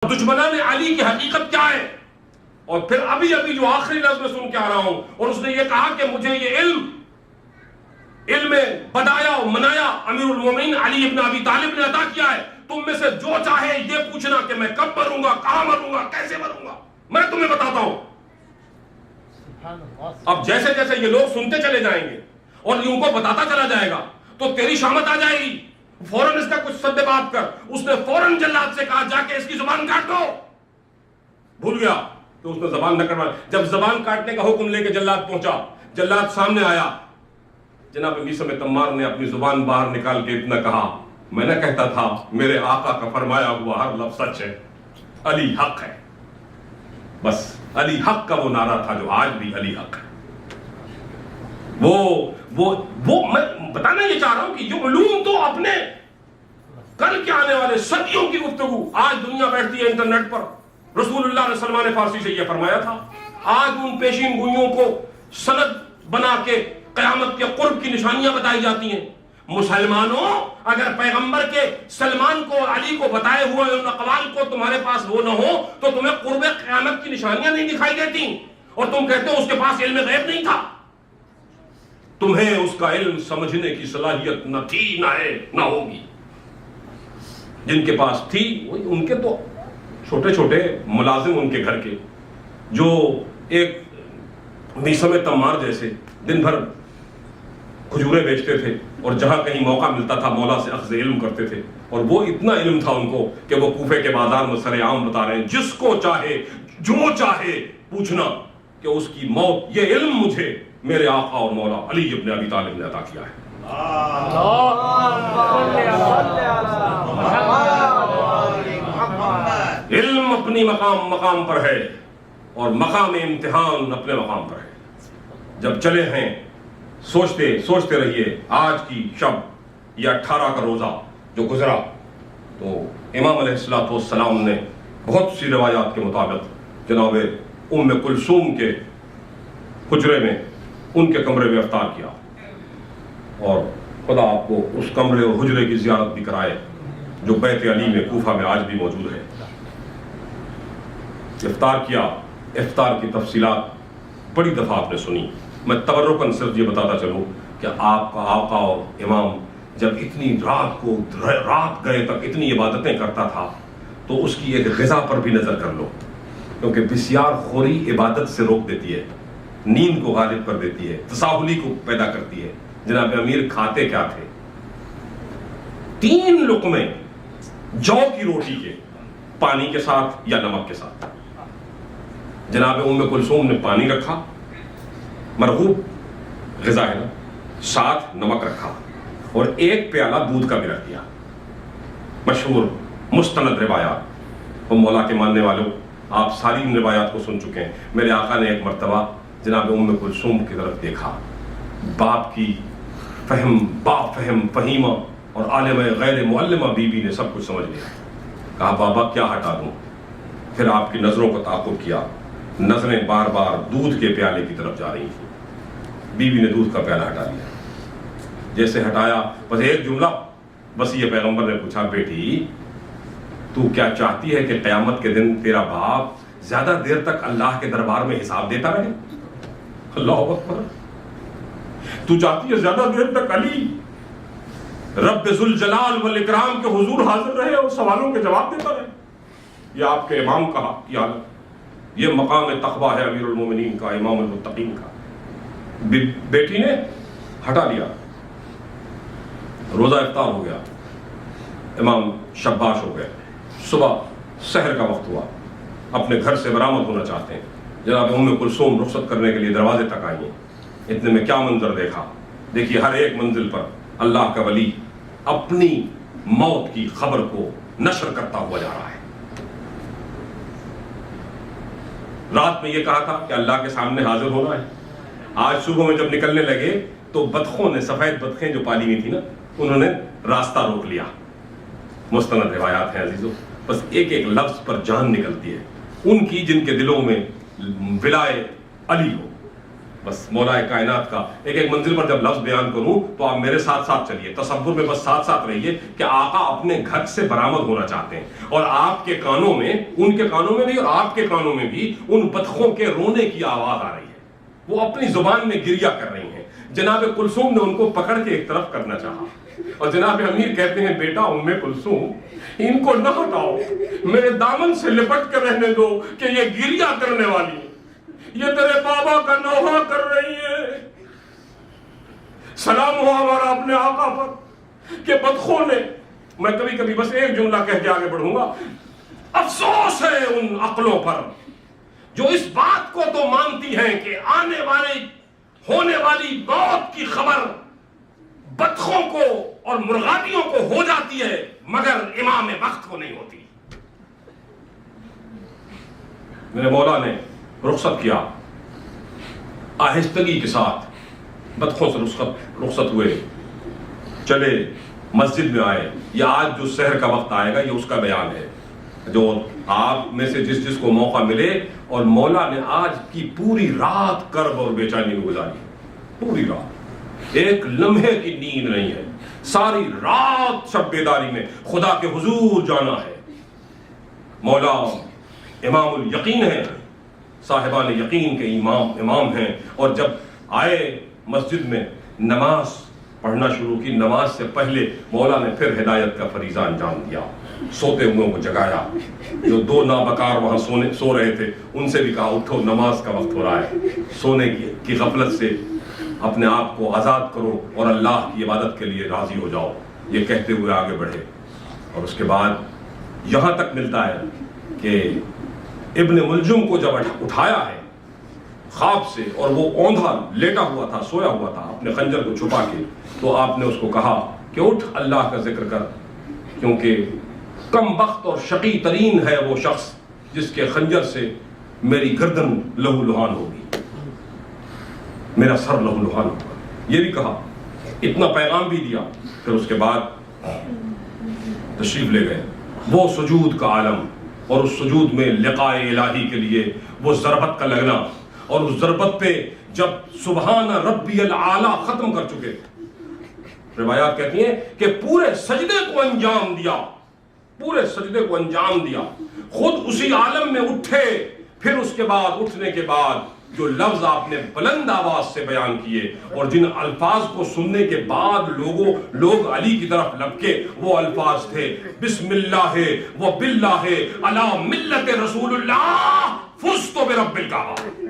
دشمنان علی کی حقیقت کیا ہے. اور پھر ابھی جو آخری لفظ میں سن کے آ رہا ہوں، اور اس نے یہ کہا کہ مجھے یہ علم بدایا و منایا امیر المومنین علی ابن ابی طالب نے عطا کیا ہے. تم میں سے جو چاہے یہ پوچھنا کہ میں کب مروں گا، کہاں مروں گا، کیسے مروں گا، میں تمہیں بتاتا ہوں. اب جیسے جیسے یہ لوگ سنتے چلے جائیں گے اور ان کو بتاتا چلا جائے گا تو تیری شامت آ جائے گی. فوراً اس کا کچھ سد بات کر. اس نے فوراً جلاد سے کہا جا کے اس کی زبان کاٹ دو. بھول گیا کہ اس نے زبان نہ کٹوا. جب زبان کاٹنے کا حکم لے کے جلاد پہنچا، جلاد سامنے آیا. جناب میثم تمار نے اپنی زبان باہر نکال کے اتنا کہا، میں نہ کہتا تھا میرے آقا کا فرمایا ہوا ہر لفظ سچ ہے، علی حق ہے. بس علی حق کا وہ نعرہ تھا جو آج بھی علی حق ہے. وہ میں بتانا یہ چاہ رہا ہوں کہ یہ علوم تو اپنے کل کے آنے والے صدیوں کی گفتگو. آج دنیا بیٹھتی ہے انٹرنیٹ پر. رسول اللہ نے سلمان فارسی سے یہ فرمایا تھا. آج ان پیشین گوئیوں کو سند بنا کے قیامت کے قرب کی نشانیاں بتائی جاتی ہیں. مسلمانوں، اگر پیغمبر کے سلمان کو علی کو بتائے ہوئے ان اقوال کو تمہارے پاس وہ نہ ہو تو تمہیں قرب قیامت کی نشانیاں نہیں دکھائی دیتی، اور تم کہتے ہو اس کے پاس علم غیب نہیں تھا. تمہیں اس کا علم سمجھنے کی صلاحیت نہ تھی، نہ ہے، نہ ہوگی. جن کے پاس تھی ان کے تو چھوٹے چھوٹے ملازم ان کے گھر کے، جو ایک میثم تمار جیسے دن بھر کھجورے بیچتے تھے اور جہاں کہیں موقع ملتا تھا مولا سے اخذ علم کرتے تھے. اور وہ اتنا علم تھا ان کو کہ وہ کوفے کے بازار میں سر عام بتا رہے ہیں، جس کو چاہے جو چاہے پوچھنا کہ اس کی موت. یہ علم مجھے میرے آقا اور مولا علی ابن ابی طالب نے عطا کیا ہے. علم اپنی مقام پر ہے اور مقام امتحان اپنے مقام پر ہے. جب چلے ہیں سوچتے رہیے. آج کی شب یا 18 کا روزہ جو گزرا تو امام علیہ السلام نے بہت سی روایات کے مطابق جناب ام کلثوم کے حجرے میں ان کے کمرے میں افطار کیا، اور خدا آپ کو اس کمرے اور حجرے کی زیارت بھی کرائے جو بیت علی میں کوفہ میں آج بھی موجود ہے. افطار کیا. افطار کی تفصیلات بڑی دفعہ آپ نے سنی. میں تبرکاً صرف یہ بتاتا چلوں کہ آپ کا آقا اور امام جب اتنی رات گئے تک اتنی عبادتیں کرتا تھا تو اس کی ایک غذا پر بھی نظر کر لو، کیونکہ بسیار خوری عبادت سے روک دیتی ہے، نیند کو غالب کر دیتی ہے، تساہلی کو پیدا کرتی ہے. جناب امیر کھاتے کیا تھے؟ 3 لقمے جو کی روٹی کے، پانی کے ساتھ یا نمک کے ساتھ. جناب ام کلثوم نے پانی رکھا، مرغوب غذا ہے نا، ساتھ نمک رکھا اور 1 پیالہ دودھ کا بھی رکھ دیا. مشہور مستند روایات. اور مولا کے ماننے والوں، آپ ساری ان روایات کو سن چکے ہیں. میرے آقا نے ایک مرتبہ جناب ام کلثوم کی طرف دیکھا. باپ کی فہیمہ اور عالم غیر معلمہ بی بی نے سب کچھ سمجھ لیا. کہا بابا کیا ہٹا دوں؟ پھر آپ کی نظروں کو تعاقب کیا. نظریں بار بار دودھ کے پیالے کی طرف جا رہی تھیں. بی بی نے دودھ کا پیالہ ہٹا دیا. جیسے ہٹایا بس ایک جملہ بس یہ پیغمبر نے پوچھا، بیٹی تو کیا چاہتی ہے کہ قیامت کے دن تیرا باپ زیادہ دیر تک اللہ کے دربار میں حساب دیتا رہے؟ اللہ اکبر. تو چاہتی ہے زیادہ دیر تک علی رب ذوالجلال والاکرام کے حضور حاضر رہے اور سوالوں کے جواب دیتا رہے؟ یہ آپ کے امام کا کی حالت. یہ مقام تقویٰ ہے امیر المومنین کا، امام المتقین کا. بیٹی نے ہٹا لیا. روزہ افطار ہو گیا. امام شباش ہو گئے. صبح سحر کا وقت ہوا. اپنے گھر سے برآمد ہونا چاہتے ہیں. جناب ام کلثوم رخصت کرنے کے لیے دروازے تک آئی ہیں. اتنے میں کیا منظر دیکھا. دیکھیے ہر ایک منزل پر اللہ کا ولی اپنی موت کی خبر کو نشر کرتا ہوا جا رہا ہے. رات میں یہ کہا تھا کہ اللہ کے سامنے حاضر ہونا ہے. آج صبح میں جب نکلنے لگے تو بدخوں نے، سفید بدخیں جو پالی ہوئی تھی نا، انہوں نے راستہ روک لیا. مستند روایات ہیں عزیزو. بس ایک ایک لفظ پر جان نکلتی ہے ان کی جن کے دلوں میں ولائے علی ہو. بس مولا کائنات کا ایک ایک منزل پر جب لفظ بیان کروں تو آپ میرے ساتھ ساتھ چلیے، تصور میں بس ساتھ ساتھ رہیے کہ آقا اپنے گھر سے برآمد ہونا چاہتے ہیں، اور آپ کے کانوں میں، ان کے کانوں میں بھی اور آپ کے کانوں میں بھی ان بطخوں کے رونے کی آواز آ رہی ہے، وہ اپنی زبان میں گریہ کر رہی ہیں۔ جناب کلثوم نے ان کو پکڑ کے ایک طرف کرنا چاہا، اور جناب امیر کہتے ہیں بیٹا ام کلثوم ان کو نہ ہٹاؤ، میرے دامن سے لپٹ کے رہنے دو کہ یہ گریہ کرنے والی ہے، یہ تیرے بابا کا نوحہ کر رہی ہے۔ سلام ہو ہمارا اپنے آقا پر کہ بطخوں نے، میں کبھی کبھی بس ایک جملہ کہہ کے آگے بڑھوں گا، افسوس ہے ان عقلوں پر جو اس بات کو تو مانتی ہیں کہ آنے والے ہونے والی موت کی خبر بطخوں کو اور مرغابیوں کو ہو جاتی ہے مگر امام وقت کو نہیں ہوتی۔ میرے مولا نے رخصت کیا، آہستگی کے ساتھ بطخوں سے رخصت ہوئے، چلے مسجد میں آئے۔ یہ آج جو سحر کا وقت آئے گا یہ اس کا بیان ہے، جو آپ میں سے جس کو موقع ملے، اور مولا نے آج کی پوری رات کرب اور بے چینی میں گزاری، پوری رات ایک لمحے کی نیند نہیں ہے، ساری رات شب بیداری میں خدا کے حضور جانا ہے۔ مولا امام الیقین ہے، صاحبان یقین کے امام ہیں، اور جب آئے مسجد میں نماز پڑھنا شروع کی، نماز سے پہلے مولا نے پھر ہدایت کا فریضہ انجام دیا، سوتے ہوئے کو جگایا، جو دو نابکار وہاں سو رہے تھے ان سے بھی کہا اٹھو نماز کا وقت ہو رہا ہے، سونے کی غفلت سے اپنے آپ کو آزاد کرو اور اللہ کی عبادت کے لیے راضی ہو جاؤ، یہ کہتے ہوئے آگے بڑھے۔ اور اس کے بعد یہاں تک ملتا ہے کہ ابن ملجم کو جب اٹھایا ہے خواب سے، اور وہ اوندھا لیٹا ہوا تھا، سویا ہوا تھا اپنے خنجر کو چھپا کے، تو آپ نے اس کو کہا کہ اٹھ اللہ کا ذکر کر، کیونکہ کم بخت اور شقی ترین ہے وہ شخص جس کے خنجر سے میری گردن لہو لہان ہوگی، میرا سر لہو لہان ہوگا۔ یہ بھی کہا، اتنا پیغام بھی دیا، پھر اس کے بعد تشریف لے گئے۔ وہ سجود کا عالم، اور اس سجود میں لقاء الہی کے لیے وہ ضربت کا لگنا، اور اس ضربت پہ جب سبحان ربی العالی ختم کر چکے، روایات کہتی ہیں کہ پورے سجدے کو انجام دیا، پورے سجدے کو انجام دیا، خود اسی عالم میں اٹھے۔ پھر اس کے بعد اٹھنے کے بعد جو لفظ آپ نے بلند آواز سے بیان کیے، اور جن الفاظ کو سننے کے بعد لوگ علی کی طرف لپکے، وہ الفاظ تھے بسم اللہ و باللہ علی ملت رسول اللہ فزت برب الکعبہ۔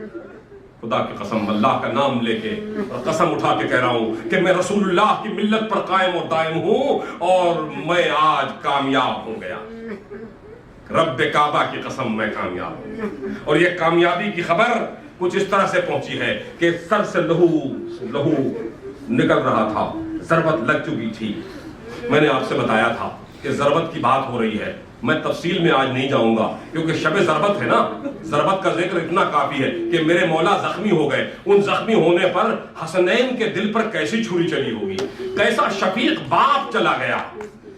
خدا کی قسم، اللہ کا نام لے کے اور قسم اٹھا کے کہہ رہا ہوں کہ میں رسول اللہ کی ملت پر قائم اور دائم ہوں، اور میں آج کامیاب ہو گیا، رب کعبہ کی قسم میں کامیاب ہوں۔ اور یہ کامیابی کی خبر کچھ اس طرح سے پہنچی ہے کہ سر سے لہو نکل رہا تھا، ضربت لگ چکی تھی۔ میں نے آپ سے بتایا تھا کہ ضربت کی بات ہو رہی ہے، میں تفصیل میں آج نہیں جاؤں گا کیونکہ شب ضربت ہے نا، ضربت کا ذکر اتنا کافی ہے کہ میرے مولا زخمی ہو گئے۔ ان زخمی ہونے پر حسنین کے دل پر کیسی چھری چلی ہوگی، کیسا شفیق باپ چلا گیا۔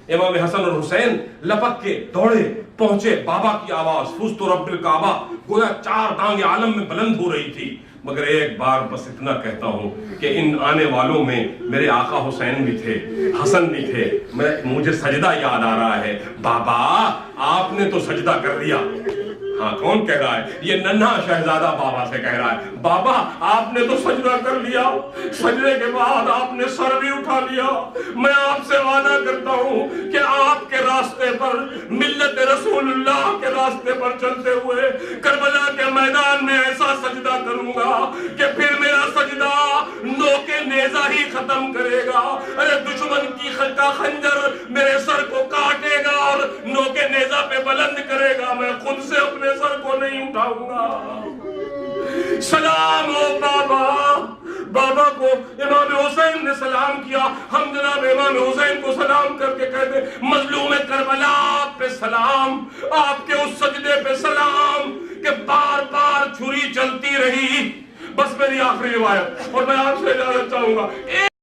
امام حسن اور حسین لپک کے دوڑے پہنچے، بابا کی آواز فزت رب الکعبہ گویا چار دانگ عالم میں بلند ہو رہی تھی۔ مگر ایک بار بس اتنا کہتا ہوں کہ ان آنے والوں میں میرے آقا حسین بھی تھے، حسن بھی تھے۔ مجھے سجدہ یاد آ رہا ہے، بابا آپ نے تو سجدہ کر لیا۔ ہاں، کون کہہ رہا ہے؟ یہ ننھا شہزادہ بابا سے کہہ رہا ہے، بابا آپ نے تو سجدہ کر لیا، سجدے کے بعد آپ نے سر بھی اٹھا لیا۔ میں آپ سے وعدہ کرتا ہوں کہ آپ کے راستے پر، ملت رسول اللہ کے راستے پر چلتے ہوئے کربلا کے میدان میں ایسا سجدہ کروں گا کہ پھر میرا سجدہ نوکے نیزہ ہی ختم کرے گا۔ ارے دشمن کی کا خنجر میرے سر کو کاٹے گا اور نوکے نیزہ پہ بلند کرے گا، میں خود سے اپنے سر کو نہیں اٹھاؤں گا۔ سلام ہو بابا کو امام حسین نے سلام کیا۔ ہم جناب امام حسین کو سلام کر کے کہتے مظلوم کربلا پہ سلام، آپ کے اس سجدے پہ سلام کہ بار بار چھری چلتی رہی۔ بس میری آخری روایت، اور میں آپ سے اجازت چاہوں گا۔